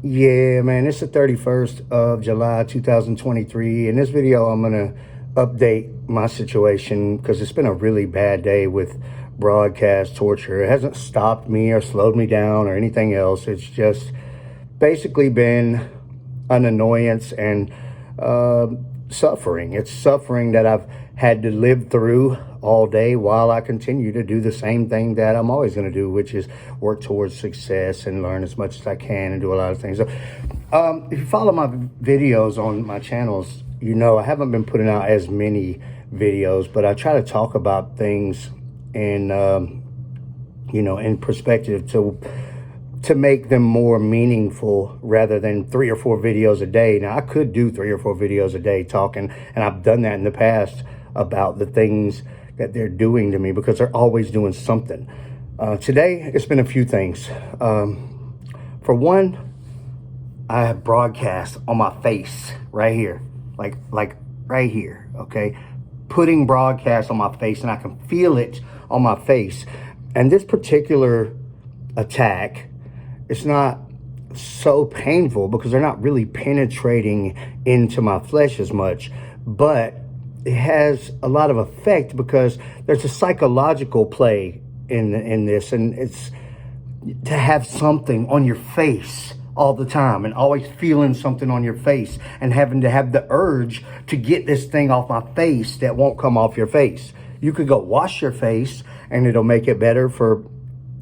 Yeah, man, it's the 31st of July, 2023. In this video, I'm going to update my situation because it's been a really bad day with broadcast torture. It hasn't stopped me or slowed me down or anything else. It's just basically been an annoyance and suffering. It's suffering that I've had to live through all day while I continue to do the same thing that I'm always going to do, which is work towards success and learn as much as I can and do a lot of things. So, if you follow my videos on my channels, you know I haven't been putting out as many videos, but I try to talk about things in, in perspective to make them more meaningful rather than 3 or 4 videos a day. Now, I could do 3 or 4 videos a day talking, and I've done that in the past about the things that they're doing to me because they're always doing something. Today, it's been a few things. For one, I have broadcast on my face right here, like right here, okay? Putting broadcast on my face, and I can feel it on my face. And this particular attack, it's not so painful because they're not really penetrating into my flesh as much, but it has a lot of effect because there's a psychological play in this, and it's to have something on your face all the time and always feeling something on your face and having to have the urge to get this thing off my face that won't come off your face. You could go wash your face and it'll make it better for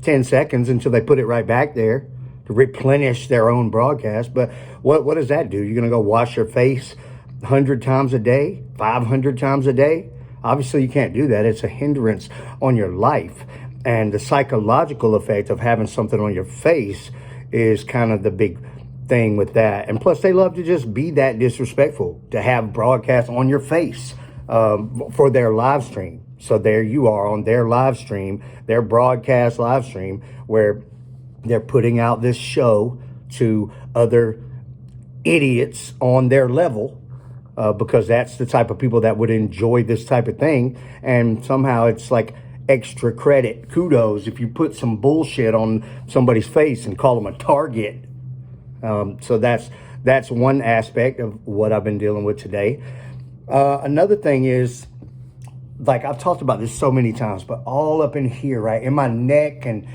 10 seconds until they put it right back there to replenish their own broadcast. But what does that do? You're going to go wash your face 100 times a day, 500 times a day? Obviously, you can't do that. It's a hindrance on your life. And the psychological effect of having something on your face is kind of the big thing with that. And plus, they love to just be that disrespectful, to have broadcasts on your face for their live stream. So there you are on their live stream, their broadcast live stream, where they're putting out this show to other idiots on their level, because that's the type of people that would enjoy this type of thing. And somehow it's like extra credit, kudos, if you put some bullshit on somebody's face and call them a target. So that's one aspect of what I've been dealing with today. Another thing is, like I've talked about this so many times, but all up in here, right, in my neck and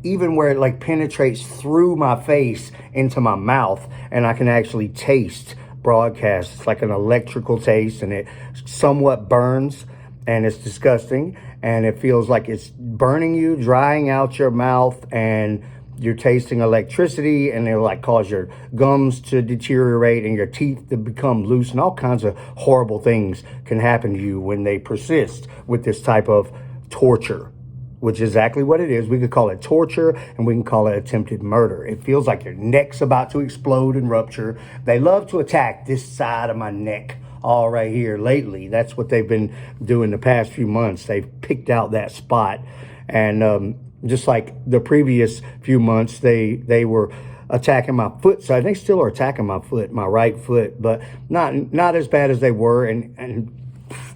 even where it like penetrates through my face into my mouth, and I can actually taste broadcast. It's like an electrical taste, and it somewhat burns, and it's disgusting, and it feels like it's burning you, drying out your mouth, and you're tasting electricity, and it'll like cause your gums to deteriorate and your teeth to become loose, and all kinds of horrible things can happen to you when they persist with this type of torture, which is exactly what it is. We could call it torture, and we can call it attempted murder. It feels like your neck's about to explode and rupture. They love to attack this side of my neck, all right here lately. That's what they've been doing the past few months. They've picked out that spot, and just like the previous few months, they were attacking my foot side. They still are attacking my foot, my right foot, but not as bad as they were. And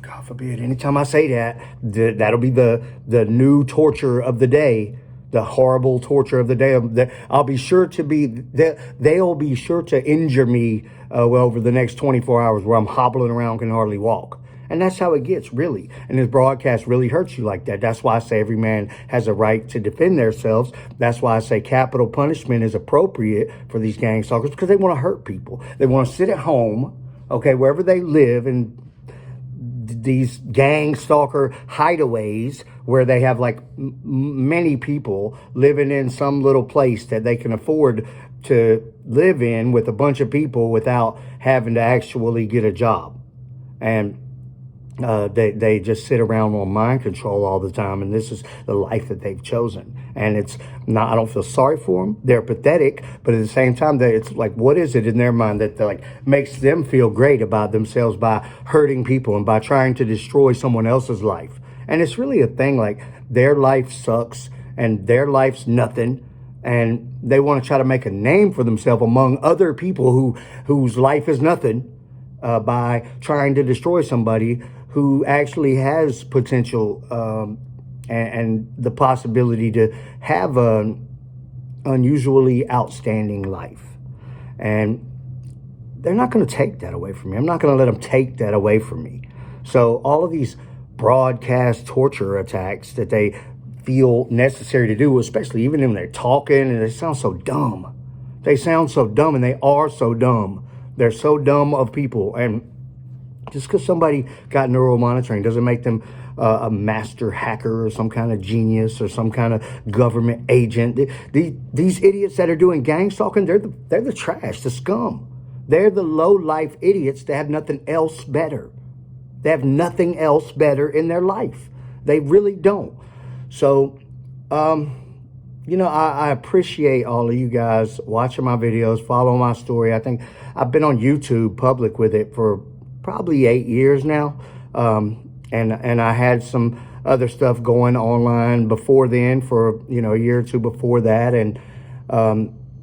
God forbid, anytime I say that, that'll be the new torture of the day, the horrible torture of the day. I'll be sure to be, they'll be sure to injure me over the next 24 hours where I'm hobbling around, can hardly walk. And that's how it gets, really. And this broadcast really hurts you like that. That's why I say every man has a right to defend themselves. That's why I say capital punishment is appropriate for these gang stalkers, because they want to hurt people. They want to sit at home, okay, wherever they live, in these gang stalker hideaways where they have like many people living in some little place that they can afford to live in with a bunch of people without having to actually get a job. And they just sit around on mind control all the time, and this is the life that they've chosen. And it's not, I don't feel sorry for them. They're pathetic, but at the same time, it's like, what is it in their mind that like makes them feel great about themselves by hurting people and by trying to destroy someone else's life? And it's really a thing, like their life sucks and their life's nothing, and they want to try to make a name for themselves among other people whose life is nothing, by trying to destroy somebody who actually has potential and the possibility to have an unusually outstanding life. And they're not going to take that away from me. I'm not going to let them take that away from me. So all of these broadcast torture attacks that they feel necessary to do, especially even when they're talking, and they sound so dumb. They sound so dumb, and they are so dumb. They're so dumb of people. And just because somebody got neural monitoring doesn't make them a master hacker or some kind of genius or some kind of government agent. These idiots that are doing gang stalking, they're the trash, the scum. They're the low-life idiots that have nothing else better. They have nothing else better in their life. They really don't. So, I appreciate all of you guys watching my videos, following my story. I think I've been on YouTube public with it for probably 8 years now. And I had some other stuff going online before then for, a year or two before that. And,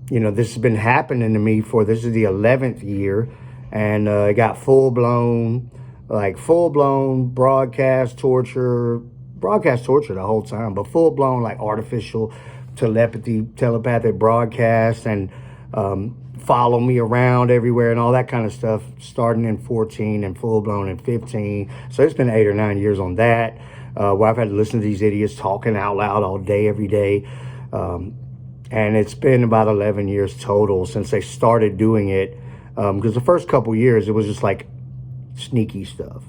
this has been happening to me this is the 11th year. And it got full-blown broadcast torture the whole time, but full-blown like artificial telepathic broadcast, and follow me around everywhere and all that kind of stuff, starting in 14 and full-blown in 15. So it's been 8 or 9 years on that, where I've had to listen to these idiots talking out loud all day, every day. And it's been about 11 years total since they started doing it. Because the first couple years, it was just like sneaky stuff,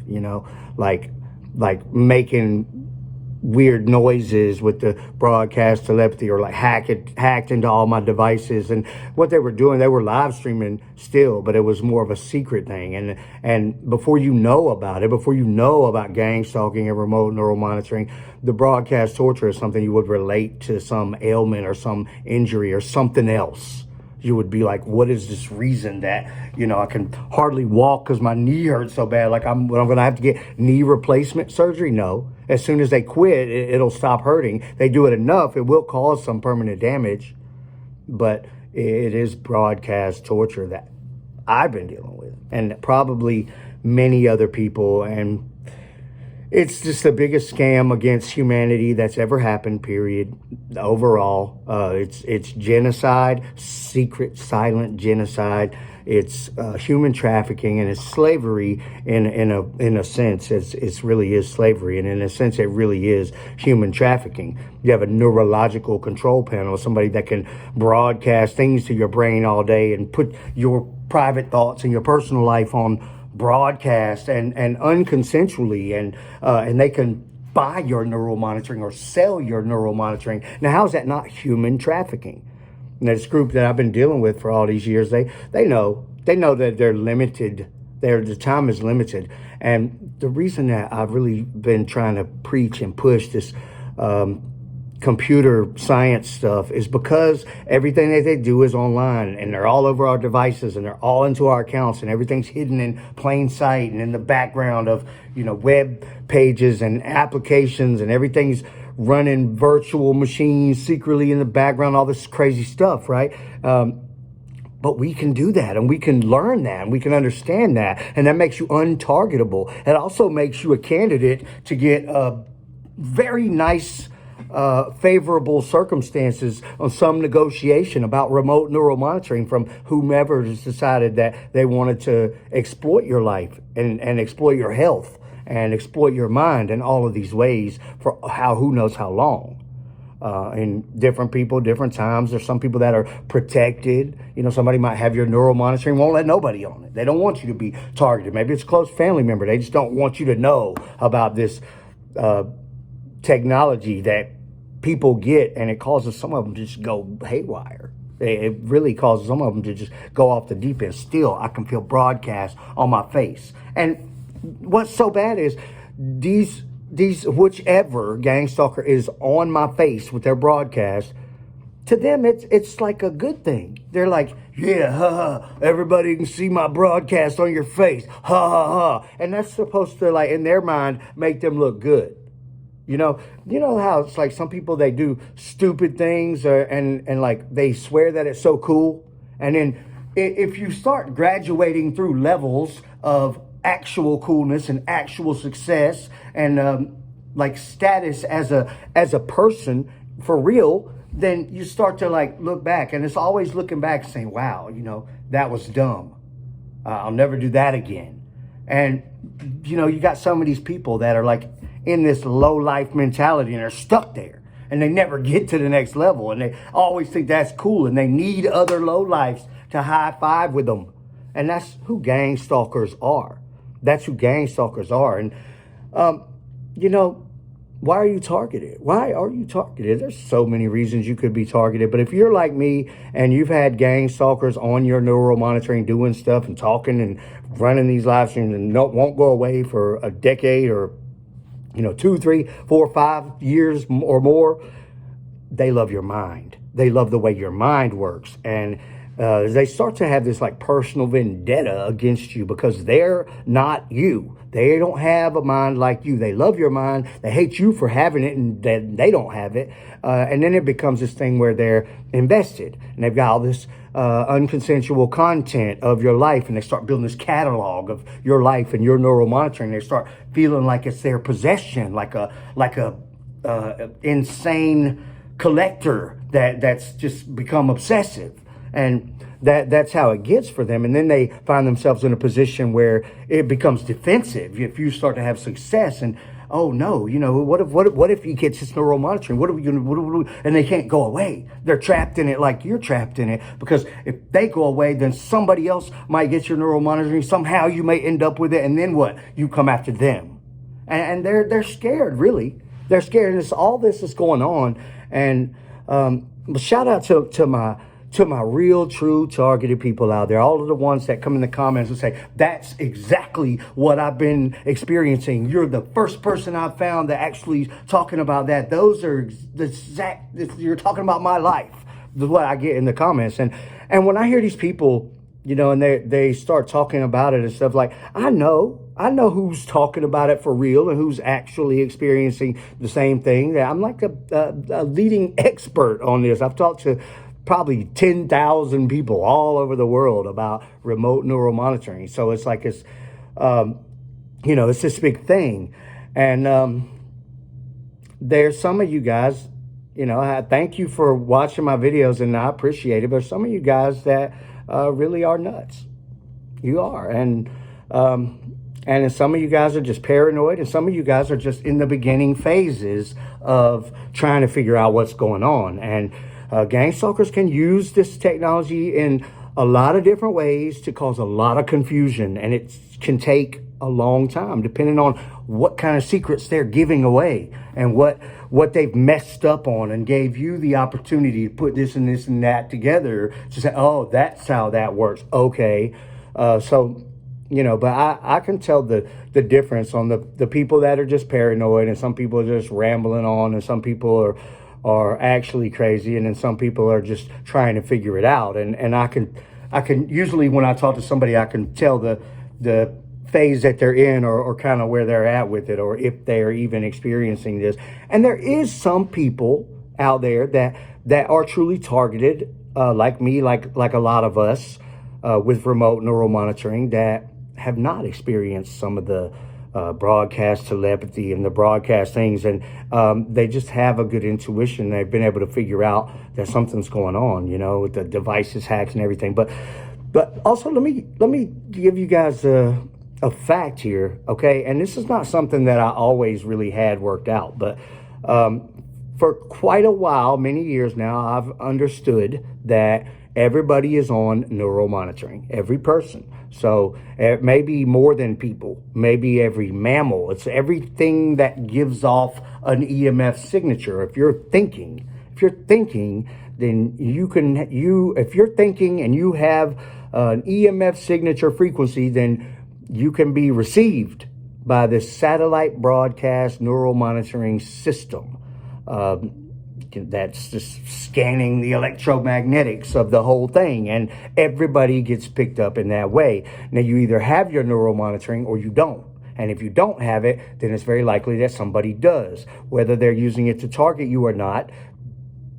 like making weird noises with the broadcast telepathy, or like hacked into all my devices. And what they were doing, they were live streaming still, but it was more of a secret thing. And before you know about gang stalking and remote neural monitoring, the broadcast torture is something you would relate to some ailment or some injury or something else. You would be like, what is this reason that, I can hardly walk because my knee hurts so bad? Like I'm going to have to get knee replacement surgery? No. As soon as they quit, it'll stop hurting. They do it enough, it will cause some permanent damage. But it is broadcast torture that I've been dealing with, and probably many other people. And it's just the biggest scam against humanity that's ever happened, period. Overall, it's genocide, secret, silent genocide. It's human trafficking, and it's slavery in a sense. It really is slavery, and in a sense, it really is human trafficking. You have a neurological control panel, somebody that can broadcast things to your brain all day and put your private thoughts and your personal life on broadcast and unconsensually, and they can buy your neural monitoring or sell your neural monitoring. Now, how is that not human trafficking? And this group that I've been dealing with for all these years, they know that they're limited. The time is limited. And the reason that I've really been trying to preach and push this computer science stuff is because everything that they do is online, and they're all over our devices, and they're all into our accounts, and everything's hidden in plain sight and in the background of, web pages and applications, and everything's running virtual machines secretly in the background, all this crazy stuff, right? But we can do that, and we can learn that, and we can understand that, and that makes you untargetable. It also makes you a candidate to get very nice favorable circumstances on some negotiation about remote neural monitoring from whomever has decided that they wanted to exploit your life and exploit your health and exploit your mind in all of these ways for who knows how long. And different people, different times. There's some people that are protected. Somebody might have your neural monitoring, won't let nobody on it. They don't want you to be targeted. Maybe it's a close family member. They just don't want you to know about this technology that people get, and it causes some of them to just go haywire. It really causes some of them to just go off the deep end. Still, I can feel broadcast on my face. And what's so bad is these whichever gang stalker is on my face with their broadcast, to them it's like a good thing. They're like, yeah, ha, everybody can see my broadcast on your face, ha ha ha. And that's supposed to, like, in their mind, make them look good. You know how it's like some people, they do stupid things and like they swear that it's so cool. And then if you start graduating through levels of actual coolness and actual success and like status as a person for real, then you start to like look back, and it's always looking back and saying, wow, that was dumb. I'll never do that again. And, you got some of these people that are like in this low life mentality and they're stuck there and they never get to the next level. And they always think that's cool and they need other low lives to high five with them. And that's who gang stalkers are. That's who gang stalkers are. And, why are you targeted? Why are you targeted? There's so many reasons you could be targeted. But if you're like me and you've had gang stalkers on your neural monitoring doing stuff and talking and running these live streams and won't go away for a decade or, 2, 3, 4, 5 years or more, they love your mind. They love the way your mind works. And they start to have this like personal vendetta against you because they're not you. They don't have a mind like you. They love your mind. They hate you for having it and that they don't have it. And then it becomes this thing where they're invested and they've got all this unconsensual content of your life, and they start building this catalog of your life and your neural monitoring. They start feeling like it's their possession, like a insane collector that's just become obsessive. And that's how it gets for them. And then they find themselves in a position where it becomes defensive if you start to have success. And oh no, what if he gets his neural monitoring? What are we gonna do? And they can't go away. They're trapped in it like you're trapped in it, because if they go away, then somebody else might get your neural monitoring. Somehow you may end up with it, and then what? You come after them. And they're scared, really. They're scared. And it's all this is going on. And shout out to my real, true, targeted people out there, all of the ones that come in the comments and say, that's exactly what I've been experiencing. You're the first person I've found that actually talking about that. Those are the exact, you're talking about my life. That's what I get in the comments. And when I hear these people, and they start talking about it and stuff, like, I know who's talking about it for real and who's actually experiencing the same thing. I'm like a leading expert on this. I've talked to probably 10,000 people all over the world about remote neural monitoring. So it's like it's this big thing. And there's some of you guys, I thank you for watching my videos and I appreciate it. But some of you guys that really are nuts. You are. And some of you guys are just paranoid, and some of you guys are just in the beginning phases of trying to figure out what's going on. And gang stalkers can use this technology in a lot of different ways to cause a lot of confusion, and it can take a long time depending on what kind of secrets they're giving away and what they've messed up on and gave you the opportunity to put this and this and that together to say, oh, that's how that works. Okay. But I can tell the difference on the people that are just paranoid, and some people are just rambling on, and some people are actually crazy, and then some people are just trying to figure it out. And I can usually, when I talk to somebody, I can tell the phase that they're in or kind of where they're at with it, or if they're even experiencing this. And there is some people out there that are truly targeted, like me, like a lot of us, with remote neural monitoring, that have not experienced some of the broadcast telepathy and the broadcast things, and they just have a good intuition. They've been able to figure out that something's going on, with the devices, hacks, and everything. But also, let me give you guys a fact here, okay? And this is not something that I always really had worked out, but for quite a while, many years now, I've understood that everybody is on neural monitoring, every person. So maybe more than people, maybe every mammal. It's everything that gives off an EMF signature. If you're thinking, then if you're thinking and you have an EMF signature frequency, then you can be received by this satellite broadcast neural monitoring system. That's just scanning the electromagnetics of the whole thing, and everybody gets picked up in that way. Now, you either have your neural monitoring or you don't. And if you don't have it, then it's very likely that somebody does. Whether they're using it to target you or not,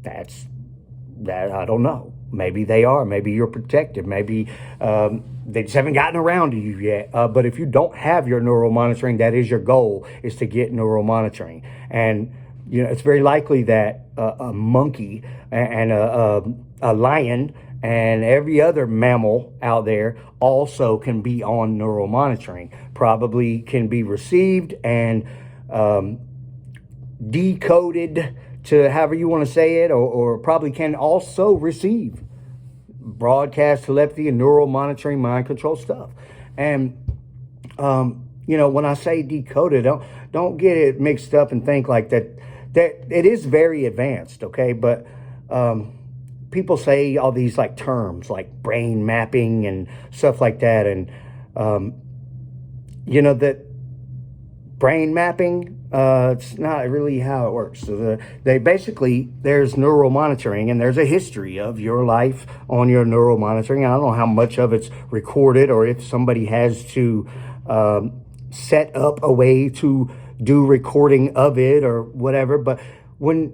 that I don't know. Maybe they are. Maybe you're protected. Maybe they just haven't gotten around to you yet. But if you don't have your neural monitoring, that is your goal, is to get neural monitoring. And It's very likely that a monkey and a lion and every other mammal out there also can be on neural monitoring, probably can be received and decoded to however you want to say it, or probably can also receive broadcast telepathy and neural monitoring, mind control stuff. And when I say decoded, don't get it mixed up and think like that it is very advanced, okay? But people say all these like terms like brain mapping and stuff like that, and that brain mapping, it's not really how it works. So there's neural monitoring, and there's a history of your life on your neural monitoring. I don't know how much of it's recorded, or if somebody has to set up a way to do recording of it or whatever. But when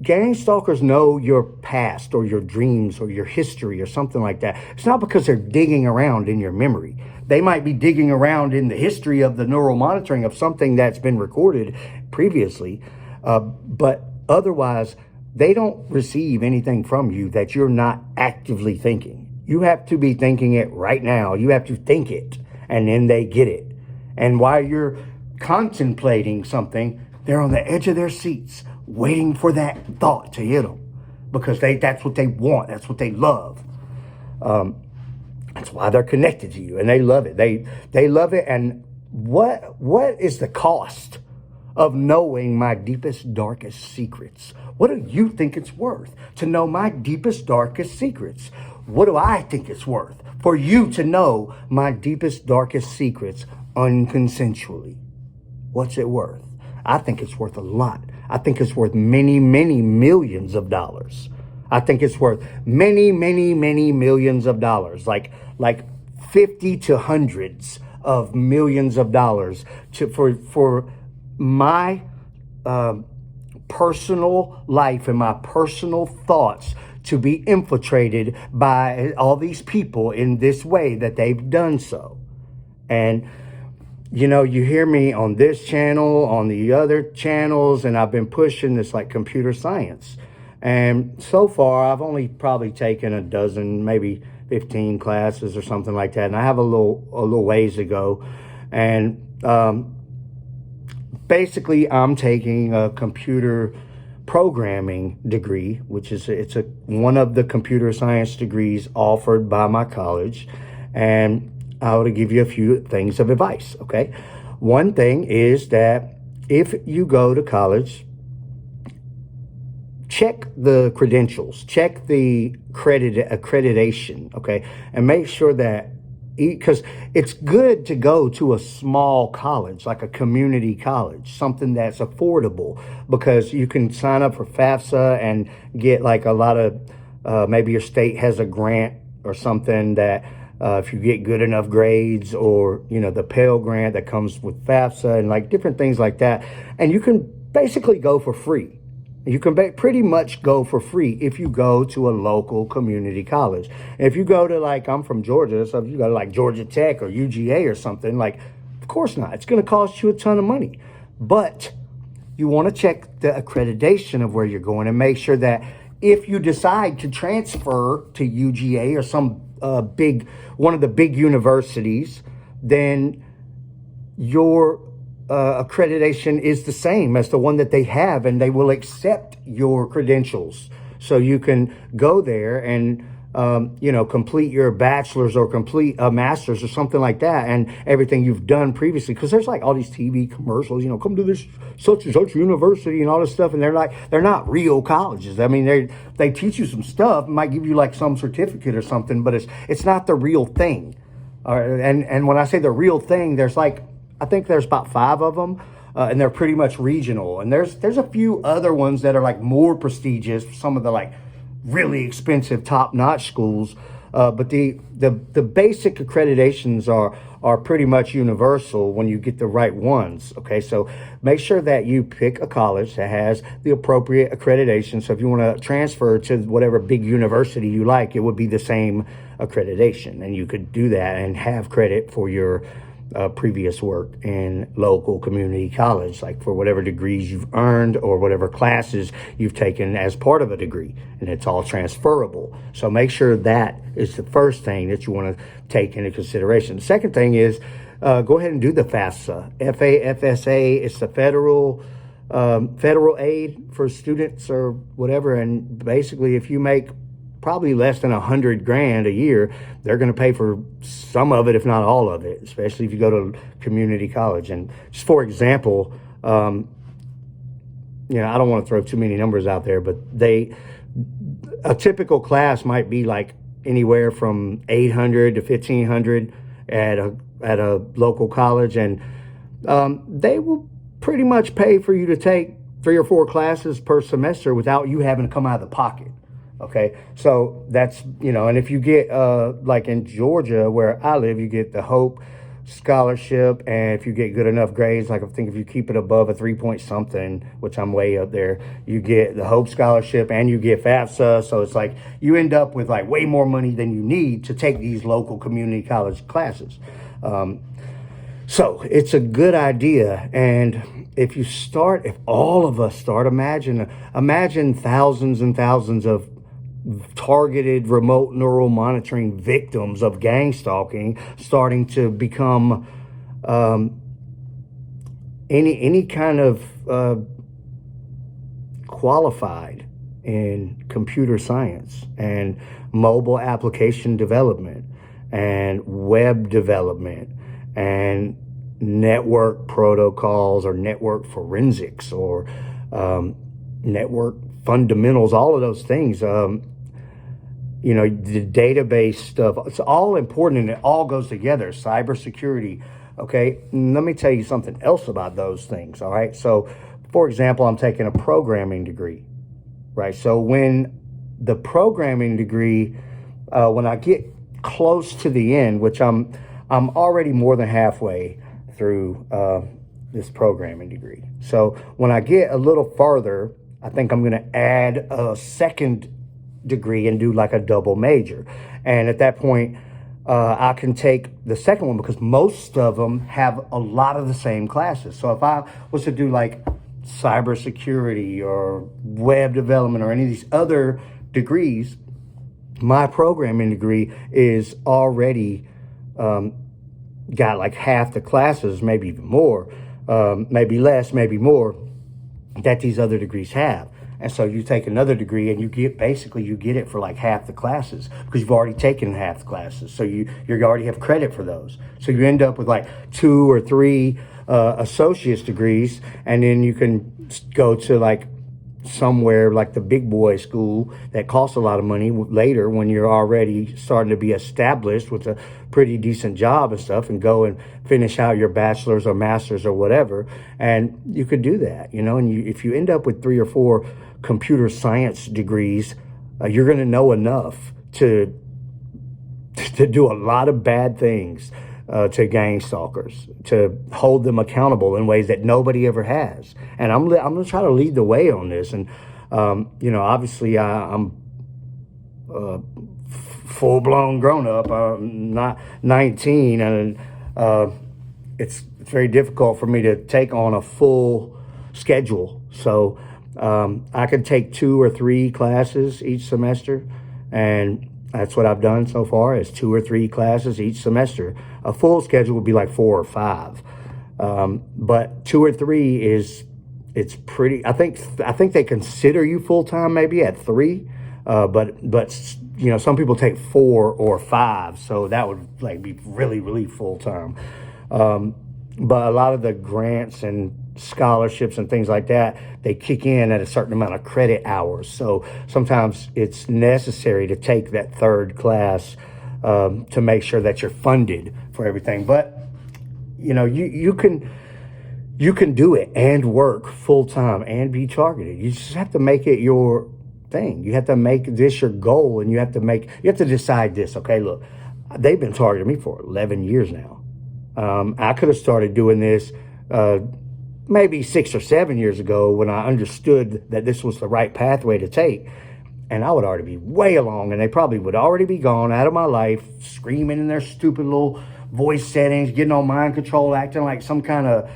gang stalkers know your past or your dreams or your history or something like that, it's not because they're digging around in your memory. They might be digging around in the history of the neural monitoring of something that's been recorded previously, but otherwise they don't receive anything from you that you're not actively thinking. You have to be thinking it right now. You have to think it, and then they get it. And while you're contemplating something, they're on the edge of their seats waiting for that thought to hit them, because that's what they want. That's what they love. That's why they're connected to you, and they love it. They love it. And what is the cost of knowing my deepest, darkest secrets? What do you think it's worth to know my deepest, darkest secrets? What do I think it's worth for you to know my deepest, darkest secrets unconsensually? What's it worth? I think it's worth a lot. I think it's worth many, many millions of dollars. I think it's worth many, many, many millions of dollars, like 50 to hundreds of millions of dollars for my personal life and my personal thoughts to be infiltrated by all these people in this way that they've done so. And you hear me on this channel, on the other channels, and I've been pushing this like computer science. And so far, I've only probably taken a dozen, maybe 15 classes or something like that. And I have a little ways to go. And basically, I'm taking a computer programming degree, which is one of the computer science degrees offered by my college. And I want to give you a few things of advice, okay? One thing is that if you go to college, check the credentials, check the accreditation, okay? And make sure that, because it's good to go to a small college, like a community college, something that's affordable, because you can sign up for FAFSA and get like a lot of, maybe your state has a grant or something that, if you get good enough grades, or, the Pell Grant that comes with FAFSA and like different things like that. And you can basically go for free. You can pretty much go for free if you go to a local community college. If you go to, I'm from Georgia, so if you go to like Georgia Tech or UGA or something, of course not. It's going to cost you a ton of money. But you want to check the accreditation of where you're going and make sure that if you decide to transfer to UGA or some one of the big universities, then your accreditation is the same as the one that they have, and they will accept your credentials. So you can go there and, complete your bachelor's or complete a master's or something like that, and everything you've done previously. Because there's like all these TV commercials, come to this such and such university and all this stuff, and they're not real colleges. I mean, they teach you some stuff, might give you like some certificate or something, but it's not the real thing. And when I say the real thing, I think there's about 5 of them, and they're pretty much regional. And there's a few other ones that are like more prestigious, some of the like really expensive top-notch schools. But the basic accreditations are pretty much universal when you get the right ones. Okay, so make sure that you pick a college that has the appropriate accreditation. So if you want to transfer to whatever big university you like, it would be the same accreditation, and you could do that and have credit for your previous work in local community college, like for whatever degrees you've earned or whatever classes you've taken as part of a degree, and it's all transferable. So make sure that is the first thing that you want to take into consideration. The second thing is go ahead and do the FAFSA. FAFSA, it's the federal aid for students or whatever, and basically if you make probably less than $100,000 a year, they're going to pay for some of it, if not all of it, especially if you go to community college. And just for example, I don't want to throw too many numbers out there, but a typical class might be like anywhere from $800 to $1,500 at a local college, and they will pretty much pay for you to take 3 or 4 classes per semester without you having to come out of the pocket. Okay, so that's, and if you get, like in Georgia, where I live, you get the Hope Scholarship, and if you get good enough grades, like I think if you keep it above a 3 point something, which I'm way up there, you get the Hope Scholarship and you get FAFSA. So it's like you end up with like way more money than you need to take these local community college classes. So it's a good idea. And if all of us start, imagine thousands and thousands of targeted remote neural monitoring victims of gang stalking starting to become any kind of qualified in computer science and mobile application development and web development and network protocols or network forensics or network fundamentals, all of those things. The database stuff, it's all important and it all goes together. Cybersecurity. Okay. Let me tell you something else about those things. All right. So for example, I'm taking a programming degree, right? So when the programming degree, when I get close to the end, which I'm already more than halfway through, this programming degree. So when I get a little farther, I think I'm going to add a second degree and do like a double major. And at that point, I can take the second one because most of them have a lot of the same classes. So if I was to do like cybersecurity or web development or any of these other degrees, my programming degree is already got like half the classes, maybe even more, maybe less, maybe more, that these other degrees have. And so you take another degree and you get it for like half the classes because you've already taken half the classes. So you already have credit for those. So you end up with like 2 or 3 associate's degrees, and then you can go to like somewhere like the big boy school that costs a lot of money later when you're already starting to be established with a pretty decent job and stuff, and go and finish out your bachelor's or master's or whatever. And you could do that, and if you end up with 3 or 4 computer science degrees, you're going to know enough to do a lot of bad things to gang stalkers, to hold them accountable in ways that nobody ever has. And I'm going to try to lead the way on this. And, obviously I'm full-blown grown-up. I'm not 19, and it's very difficult for me to take on a full schedule. So I can take 2 or 3 classes each semester, and that's what I've done so far, is 2 or 3 classes each semester. A full schedule would be like 4 or 5. But 2 or 3 it's pretty, I think they consider you full-time maybe at 3. But some people take 4 or 5. So that would like be really, really full-time. But a lot of the grants and scholarships and things like that, they kick in at a certain amount of credit hours. So sometimes it's necessary to take that 3rd class to make sure that you're funded for everything. But you can do it and work full time and be targeted. You just have to make it your thing. You have to make this your goal, and you have to decide this. Okay, look, they've been targeting me for 11 years now. I could have started doing this maybe 6 or 7 years ago when I understood that this was the right pathway to take, and I would already be way along, and they probably would already be gone out of my life, screaming in their stupid little voice settings, getting on mind control, acting like some kind of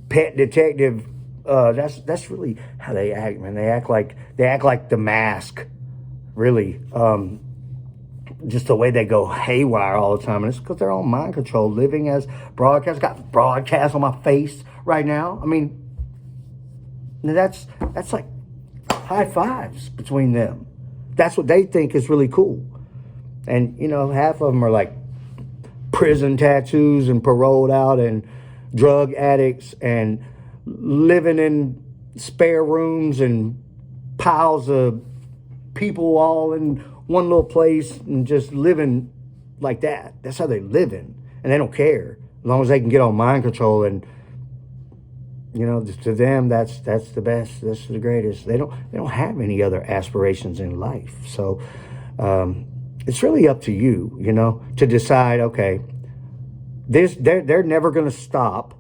pet detective. That's really how they act, man. They act like The Mask, really. Just the way they go haywire all the time, and it's because they're on mind control, living as broadcast. Got broadcast on my face right now. I mean, that's like high fives between them. That's what they think is really cool. And, you know, half of them are like prison tattoos and paroled out and drug addicts and living in spare rooms and piles of people all in one little place and just living like that. That's how they living. And they don't care as long as they can get on mind control. And, you know, to them, that's the best. That's the greatest. They don't have any other aspirations in life. So it's really up to you, you know, to decide, okay, they're never going to stop.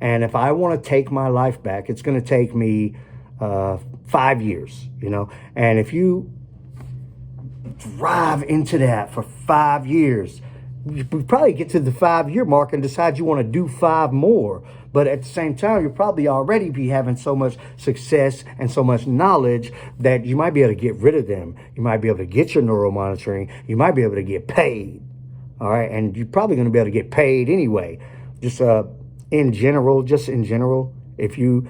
And if I want to take my life back, it's going to take me 5 years, you know. And if you drive into that for 5 years, you probably get to the 5-year mark and decide you want to do 5 more. But at the same time, you'll probably already be having so much success and so much knowledge that you might be able to get rid of them. You might be able to get your neuromonitoring. You might be able to get paid. All right. And you're probably going to be able to get paid anyway. Just in general, if you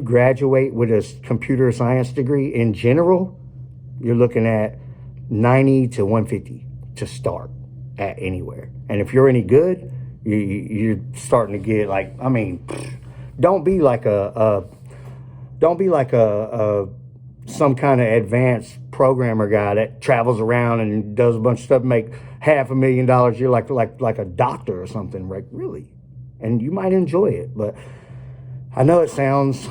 graduate with a computer science degree in general, you're looking at 90 to 150 to start at anywhere. And if you're any good, you're starting to get like, I mean, don't be like some kind of advanced programmer guy that travels around and does a bunch of stuff, make $500,000 a year, like a doctor or something, right? Really. And you might enjoy it, but I know it sounds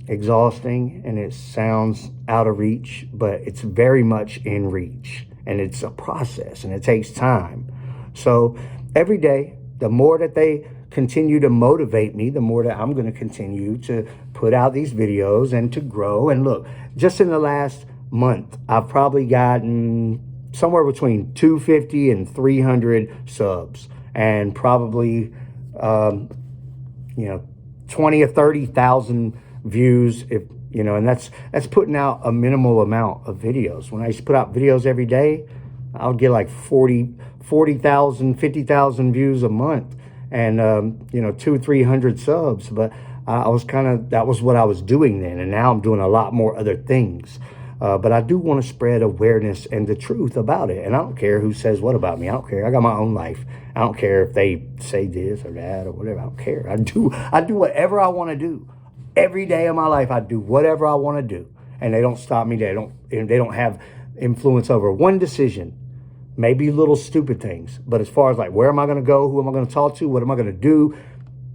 exhausting and it sounds out of reach, but it's very much in reach, and it's a process and it takes time. So every day, the more that they continue to motivate me, the more that I'm going to continue to put out these videos and to grow. And look, just in the last month, I've probably gotten somewhere between 250 and 300 subs, and probably 20 or 30,000 views, if you know, and that's putting out a minimal amount of videos. When I used to put out videos every day, I'll get like 40,000, 50,000 views a month, and 200-300 subs. But that was what I was doing then, and now I'm doing a lot more other things. But I do want to spread awareness and the truth about it. And I don't care who says what about me. I don't care. I got my own life. I don't care if they say this or that or whatever. I don't care. I do whatever I want to do. Every day of my life, I do whatever I want to do. And they don't stop me. They don't have influence over one decision. Maybe little stupid things. But as far as like, where am I going to go? Who am I going to talk to? What am I going to do?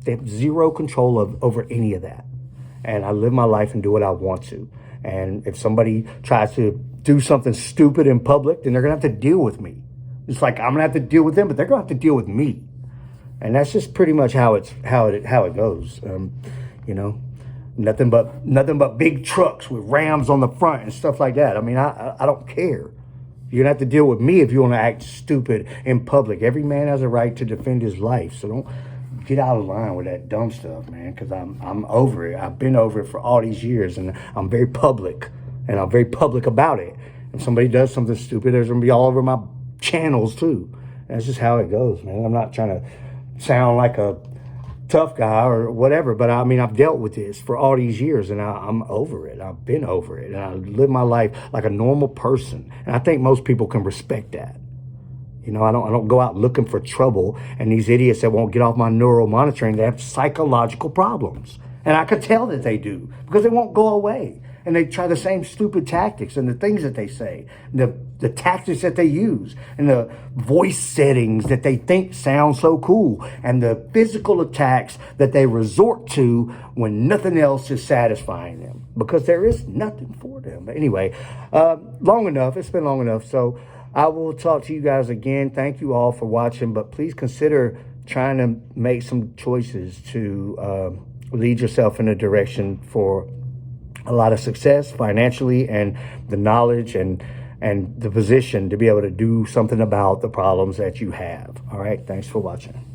They have zero control over any of that. And I live my life and do what I want to. And if somebody tries to do something stupid in public, then they're going to have to deal with me. It's like I'm going to have to deal with them, but they're going to have to deal with me. And that's just pretty much how it goes. Nothing but big trucks with Rams on the front and stuff like that. I mean, I don't care. You're going to have to deal with me if you want to act stupid in public. Every man has a right to defend his life. So don't get out of line with that dumb stuff, man, because I'm over it. I've been over it for all these years, and I'm very public, and I'm very public about it. If somebody does something stupid, there's going to be all over my channels, too. That's just how it goes, man. I'm not trying to sound like a tough guy or whatever, but I mean, I've dealt with this for all these years, and I'm over it. I've been over it, and I live my life like a normal person, and I think most people can respect that. You know, I don't go out looking for trouble, and these idiots that won't get off my neural monitoring, they have psychological problems. And I could tell that they do, because they won't go away. And they try the same stupid tactics and the things that they say, the tactics that they use, and the voice settings that they think sound so cool, and the physical attacks that they resort to when nothing else is satisfying them, because there is nothing for them. But anyway, long enough. It's been long enough. So I will talk to you guys again. Thank you all for watching, but please consider trying to make some choices to lead yourself in a direction for a lot of success financially, and the knowledge and and the position to be able to do something about the problems that you have. All right. Thanks for watching.